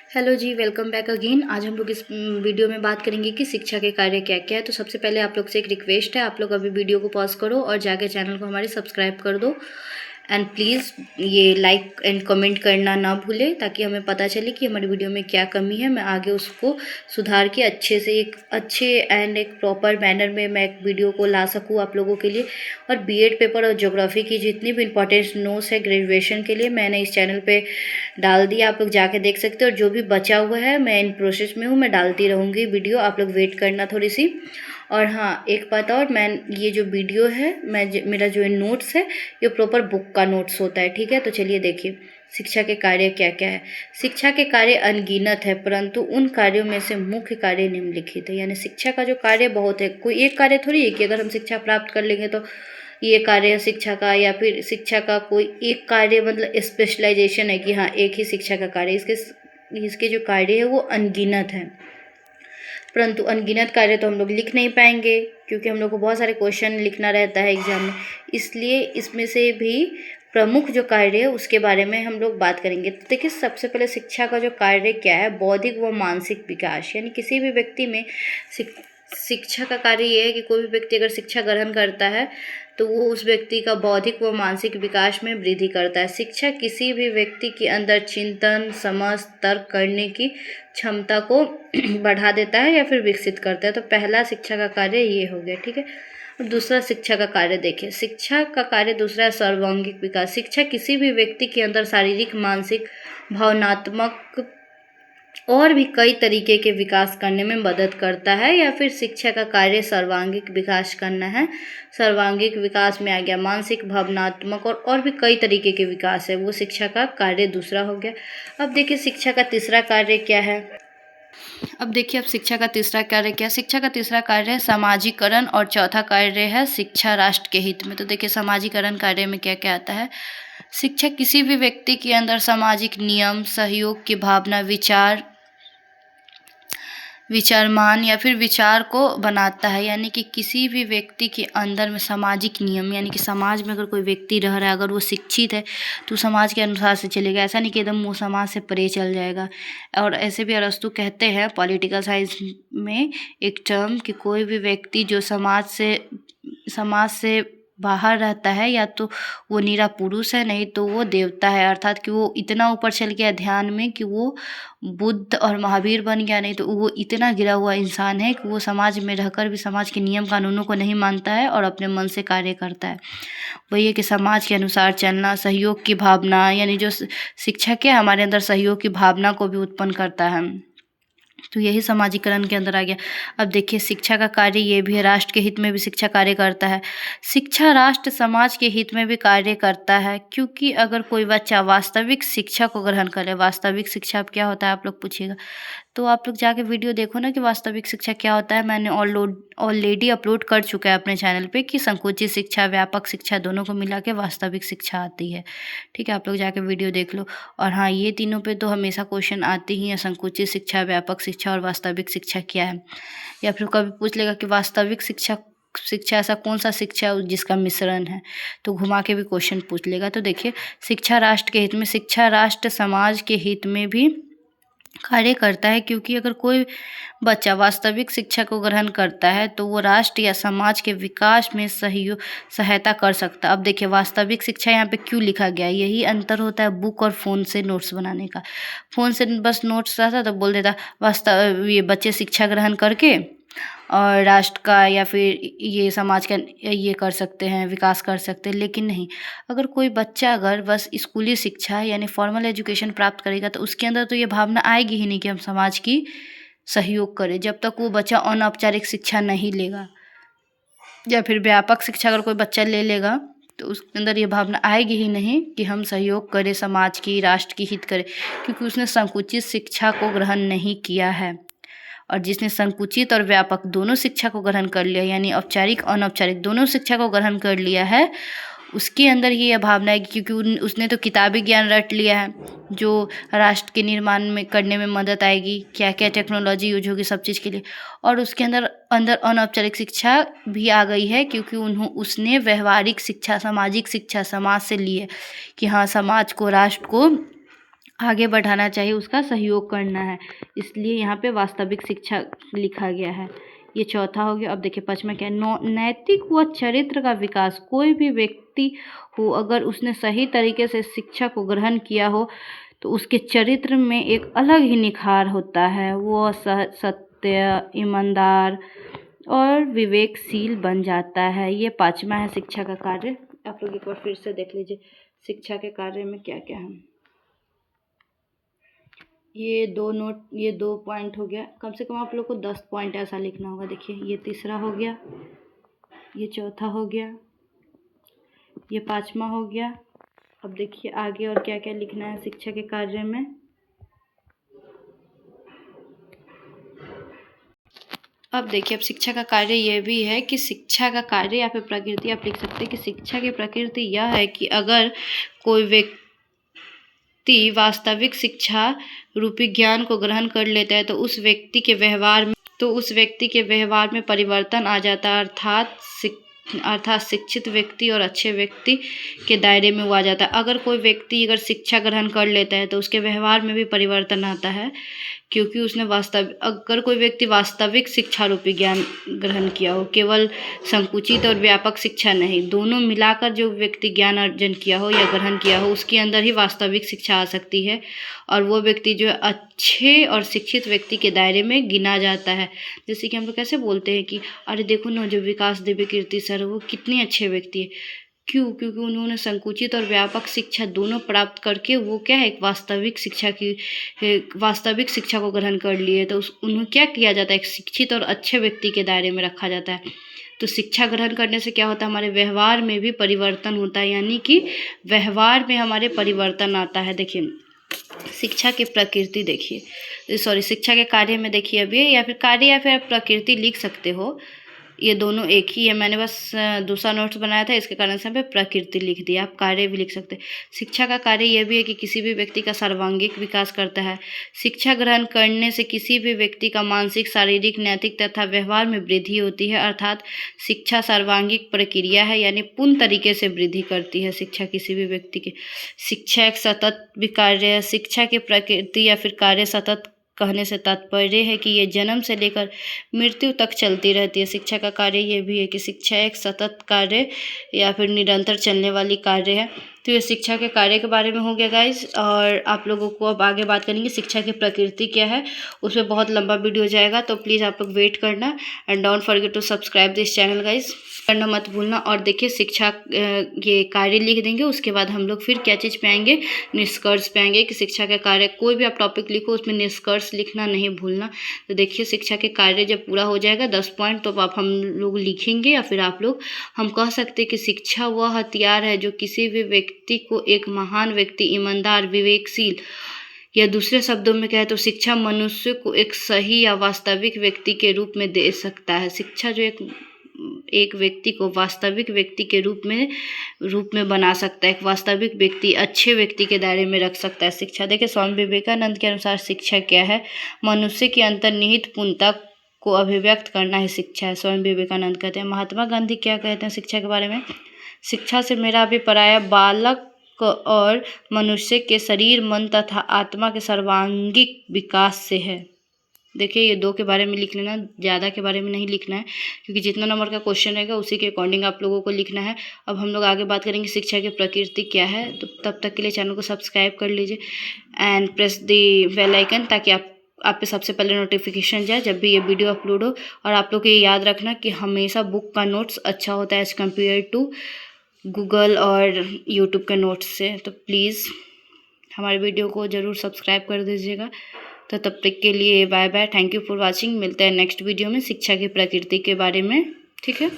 Hello जी, welcome back again. आज हम लोग इस वीडियो में बात करेंगे कि शिक्षा के कार्य क्या क्या है। तो सबसे पहले आप लोग से एक रिक्वेस्ट है, आप लोग अभी वीडियो को पॉज करो और जाके चैनल को हमारे सब्सक्राइब कर दो। एंड प्लीज़ ये लाइक एंड कमेंट करना ना भूलें, ताकि हमें पता चले कि हमारी वीडियो में क्या कमी है। मैं आगे उसको सुधार के अच्छे से एक अच्छे एंड एक प्रॉपर मैनर में मैं एक वीडियो को ला सकूँ आप लोगों के लिए। और बीएड पेपर और ज्योग्राफी की जितनी भी इंपॉर्टेंट नोट्स है ग्रेजुएशन के लिए, मैंने इस चैनल पे डाल दिया, आप लोग जाके देख सकते हो। और जो भी बचा हुआ है मैं इन प्रोसेस में हूँ, मैं डालती रहूँगी वीडियो, आप लोग वेट करना थोड़ी सी। और हाँ, एक बात और, मैं ये जो वीडियो है मेरा जो नोट्स है ये प्रॉपर बुक का नोट्स होता है, ठीक है। तो चलिए देखिए शिक्षा के कार्य क्या क्या है। शिक्षा के कार्य अनगिनत है, परंतु उन कार्यों में से मुख्य कार्य निम्नलिखित है। यानी शिक्षा का जो कार्य बहुत है, कोई एक कार्य थोड़ी है कि अगर हम शिक्षा प्राप्त कर लेंगे तो ये कार्य है शिक्षा का, या फिर शिक्षा का कोई एक कार्य मतलब स्पेशलाइजेशन है कि हाँ एक ही शिक्षा का कार्य। इसके जो कार्य है वो अनगिनत है, परंतु अनगिनत कार्य तो हम लोग लिख नहीं पाएंगे, क्योंकि हम लोग को बहुत सारे क्वेश्चन लिखना रहता है एग्जाम में। इसलिए इसमें से भी प्रमुख जो कार्य है उसके बारे में हम लोग बात करेंगे। तो देखिए सबसे पहले शिक्षा का जो कार्य क्या है, बौद्धिक व मानसिक विकास। यानी किसी भी व्यक्ति में शिक्षा का कार्य ये है कि कोई भी व्यक्ति अगर शिक्षा ग्रहण करता है तो वो उस व्यक्ति का बौद्धिक व मानसिक विकास में वृद्धि करता है। शिक्षा किसी भी व्यक्ति के अंदर चिंतन, समझ, तर्क करने की क्षमता को बढ़ा देता है या फिर विकसित करता है। तो पहला शिक्षा का कार्य ये हो गया, ठीक है। और दूसरा शिक्षा का कार्य देखिए, शिक्षा का कार्य दूसरा है सर्वांगीण विकास। शिक्षा किसी भी व्यक्ति के अंदर शारीरिक, मानसिक, भावनात्मक और भी कई तरीके के विकास करने में मदद करता है। या फिर शिक्षा का कार्य सर्वांगीण विकास करना है। सर्वांगीण विकास में आ गया मानसिक, भावनात्मक और भी कई तरीके के विकास है, वो शिक्षा का कार्य दूसरा हो गया। अब देखिए शिक्षा का तीसरा कार्य क्या है। अब देखिए अब शिक्षा का तीसरा कार्य क्या है। शिक्षा का तीसरा कार्य है समाजीकरण और चौथा कार्य है शिक्षा राष्ट्र के हित में। तो देखिए समाजीकरण कार्य में क्या क्या आता है। शिक्षा किसी भी व्यक्ति के अंदर सामाजिक नियम, सहयोग की भावना, विचारमान या फिर विचार को बनाता है। यानी कि किसी भी व्यक्ति के अंदर में सामाजिक नियम, यानी कि समाज में अगर कोई व्यक्ति रह रहा है, अगर वो शिक्षित है तो समाज के अनुसार से चलेगा। ऐसा नहीं कि एकदम वो समाज से परे चल जाएगा। और ऐसे भी अरस्तु कहते हैं पॉलिटिकल साइंस में एक टर्म कि कोई भी व्यक्ति जो समाज से बाहर रहता है या तो वो निरा पुरुष है, नहीं तो वो देवता है। अर्थात कि वो इतना ऊपर चल गया ध्यान में कि वो बुद्ध और महावीर बन गया, नहीं तो वो इतना गिरा हुआ इंसान है कि वो समाज में रहकर भी समाज के नियम कानूनों को नहीं मानता है और अपने मन से कार्य करता है। वही है कि समाज के अनुसार चलना, सहयोग की भावना, यानी जो शिक्षा क्या है हमारे अंदर सहयोग की भावना को भी उत्पन्न करता है। तो यही समाजीकरण के अंदर आ गया। अब देखिए शिक्षा का कार्य ये भी है, राष्ट्र के हित में भी शिक्षा कार्य करता है। शिक्षा राष्ट्र समाज के हित में भी कार्य करता है, क्योंकि अगर कोई बच्चा वास्तविक शिक्षा को ग्रहण करे, वास्तविक शिक्षा क्या होता है आप लोग पूछिएगा, तो आप लोग जाके वीडियो देखो ना कि वास्तविक शिक्षा क्या होता है। मैंने ऑलरेडी अपलोड कर चुका है अपने चैनल पे कि संकुचित शिक्षा, व्यापक शिक्षा दोनों को मिला के वास्तविक शिक्षा आती है, ठीक है। आप लोग जाके वीडियो देख लो। और हाँ, ये तीनों पे तो हमेशा क्वेश्चन आते ही हैं, संकुचित शिक्षा, व्यापक शिक्षा और वास्तविक शिक्षा क्या है। या फिर कभी पूछ लेगा कि वास्तविक शिक्षा ऐसा कौन सा शिक्षा है जिसका मिश्रण है, तो घुमा के भी क्वेश्चन पूछ लेगा। तो देखिए शिक्षा राष्ट्र के हित में, शिक्षा राष्ट्र समाज के हित में भी कार्य करता है, क्योंकि अगर कोई बच्चा वास्तविक शिक्षा को ग्रहण करता है तो वो राष्ट्र या समाज के विकास में सहायता कर सकता है। अब देखिए वास्तविक शिक्षा यहाँ पे क्यों लिखा गया है, यही अंतर होता है बुक और फ़ोन से नोट्स बनाने का। फ़ोन से बस नोट्स रहता तो बोल देता ये बच्चे शिक्षा ग्रहण करके और राष्ट्र का या फिर ये समाज का ये कर सकते हैं, विकास कर सकते हैं। लेकिन नहीं, अगर कोई बच्चा अगर बस स्कूली शिक्षा यानी फॉर्मल एजुकेशन प्राप्त करेगा तो उसके अंदर तो ये भावना आएगी ही नहीं कि हम समाज की सहयोग करें, जब तक वो बच्चा अनौपचारिक शिक्षा नहीं लेगा। या फिर व्यापक शिक्षा अगर कोई बच्चा ले लेगा तो उसके अंदर ये भावना आएगी ही नहीं कि हम सहयोग करें, समाज की, राष्ट्र की हित करें, क्योंकि उसने संकुचित शिक्षा को ग्रहण नहीं किया है। और जिसने संकुचित और व्यापक दोनों शिक्षा को ग्रहण कर लिया, यानी औपचारिक अनौपचारिक दोनों शिक्षा को ग्रहण कर लिया है, उसके अंदर ही यह भावना है, क्योंकि उसने तो किताबी ज्ञान रट लिया है जो राष्ट्र के निर्माण में करने में मदद आएगी, क्या क्या टेक्नोलॉजी यूज होगी सब चीज़ के लिए। और उसके अंदर अनौपचारिक शिक्षा भी आ गई है, क्योंकि उसने व्यवहारिक शिक्षा, सामाजिक शिक्षा समाज से ली है कि हाँ समाज को, राष्ट्र को आगे बढ़ाना चाहिए, उसका सहयोग करना है, इसलिए यहाँ पे वास्तविक शिक्षा लिखा गया है। ये चौथा हो गया। अब देखिए पाँचवा क्या है, नैतिक व चरित्र का विकास। कोई भी व्यक्ति हो अगर उसने सही तरीके से शिक्षा को ग्रहण किया हो तो उसके चरित्र में एक अलग ही निखार होता है, वो सत्य, ईमानदार और विवेकशील बन जाता है। ये पाँचवा है शिक्षा का कार्य। आप लोग एक बार फिर से देख लीजिए शिक्षा के कार्य में क्या क्या है। ये 2 पॉइंट हो गया, कम से कम आप लोग को 10 पॉइंट ऐसा लिखना होगा। देखिए ये तीसरा हो गया, ये चौथा हो गया, ये पाँचवा हो गया। अब देखिए आगे और क्या क्या लिखना है शिक्षा के कार्य में। अब देखिए अब शिक्षा का कार्य यह भी है कि शिक्षा का कार्य या फिर प्रकृति आप लिख सकते हैं कि शिक्षा की प्रकृति यह है कि अगर कोई व्यक्ति वास्तविक शिक्षा रूपी ज्ञान को ग्रहण कर लेता है तो उस व्यक्ति के व्यवहार में परिवर्तन आ जाता है, अर्थात शिक्षित व्यक्ति और अच्छे व्यक्ति के दायरे में वो आ जाता है। अगर कोई व्यक्ति अगर शिक्षा ग्रहण कर लेता है तो उसके व्यवहार में भी परिवर्तन आता है, क्योंकि उसने अगर कोई व्यक्ति वास्तविक शिक्षा रूपी ज्ञान ग्रहण किया हो, केवल संकुचित और व्यापक शिक्षा नहीं, दोनों मिलाकर जो व्यक्ति ज्ञान अर्जन किया हो या ग्रहण किया हो उसके अंदर ही वास्तविक शिक्षा आ सकती है और वो व्यक्ति जो है अच्छे और शिक्षित व्यक्ति के दायरे में गिना जाता है। जैसे कि हम लोग कैसे बोलते हैं कि अरे देखो ना जो विकास देवी कीर्ति सर वो कितने अच्छे व्यक्ति है, क्यों? क्योंकि उन्होंने संकुचित और व्यापक शिक्षा दोनों प्राप्त करके वो क्या है एक वास्तविक शिक्षा को ग्रहण कर लिए, तो उन्हें क्या किया जाता है एक शिक्षित और अच्छे व्यक्ति के दायरे में रखा जाता है। तो शिक्षा ग्रहण करने से क्या होता है हमारे व्यवहार में भी परिवर्तन होता है, यानी कि व्यवहार में हमारे परिवर्तन आता है। देखिए शिक्षा की प्रकृति देखिए, शिक्षा के कार्य में देखिए अभी या फिर कार्य या फिर प्रकृति लिख सकते हो, ये दोनों एक ही है। मैंने बस दूसरा नोट्स बनाया था इसके कारण से मैं प्रकृति लिख दिया, आप कार्य भी लिख सकते हैं। शिक्षा का कार्य यह भी है कि किसी भी व्यक्ति का सर्वांगीण विकास करता है। शिक्षा ग्रहण करने से किसी भी व्यक्ति का मानसिक, शारीरिक, नैतिक तथा व्यवहार में वृद्धि होती है, अर्थात शिक्षा सर्वांगीण प्रक्रिया है, यानी पूर्ण तरीके से वृद्धि करती है शिक्षा किसी भी व्यक्ति के। शिक्षा एक सतत कार्य है। शिक्षा की प्रकृति या फिर कार्य सतत कहने से तात्पर्य है कि ये जन्म से लेकर मृत्यु तक चलती रहती है। शिक्षा का कार्य ये भी है कि शिक्षा एक सतत कार्य या फिर निरंतर चलने वाली कार्य है। तो ये शिक्षा के कार्य के बारे में हो गया गाइज, और आप लोगों को अब आगे बात करेंगे शिक्षा की प्रकृति क्या है, उसमें बहुत लंबा वीडियो हो जाएगा, तो प्लीज़ आप लोग वेट करना and don't forget to subscribe this channel guys, करना मत भूलना। और देखिए शिक्षा ये कार्य लिख देंगे, उसके बाद हम लोग फिर क्या चीज़ पे आएंगे, निष्कर्ष पे आएंगे कि शिक्षा के कार्य कोई भी आप टॉपिक लिखो उसमें निष्कर्ष लिखना नहीं भूलना। तो देखिए शिक्षा के कार्य जब पूरा हो जाएगा 10 पॉइंट तो आप हम लोग लिखेंगे या फिर आप लोग हम कह सकते हैं कि शिक्षा वह हथियार है जो किसी भी व्यक्ति को एक महान व्यक्ति, ईमानदार, विवेकशील, या दूसरे शब्दों में कहें तो शिक्षा मनुष्य को एक सही या वास्तविक व्यक्ति के रूप में दे सकता है। शिक्षा जो एक व्यक्ति को वास्तविक व्यक्ति के रूप में बना सकता है, एक वास्तविक व्यक्ति, अच्छे व्यक्ति के दायरे में रख सकता है शिक्षा। देखिए स्वामी विवेकानंद के अनुसार शिक्षा क्या है, मनुष्य की अंतर्निहित पूर्णता को अभिव्यक्त करना ही शिक्षा है, स्वामी विवेकानंद कहते हैं। महात्मा गांधी क्या कहते हैं शिक्षा के बारे में, शिक्षा से मेरा अभिप्राय बालक और मनुष्य के शरीर, मन तथा आत्मा के सर्वांगीण विकास से है। देखिए ये 2 के बारे में लिख लेना, ज़्यादा के बारे में नहीं लिखना है, क्योंकि जितना नंबर का क्वेश्चन रहेगा उसी के अकॉर्डिंग आप लोगों को लिखना है। अब हम लोग आगे बात करेंगे शिक्षा की प्रकृति क्या है, तो तब तक के लिए चैनल को सब्सक्राइब कर लीजिए and press the bell icon, ताकि आप पे सबसे पहले नोटिफिकेशन जाए जब भी ये वीडियो अपलोड हो। और आप लोग ये याद रखना कि हमेशा बुक का नोट्स अच्छा होता है एज़ कम्पेयर टू गूगल और यूट्यूब के नोट्स से। तो प्लीज़ हमारे वीडियो को ज़रूर सब्सक्राइब कर दीजिएगा। तो तब तक के लिए bye bye, thank you for watching. मिलते हैं नेक्स्ट वीडियो में शिक्षा की प्रकृति के बारे में, ठीक है।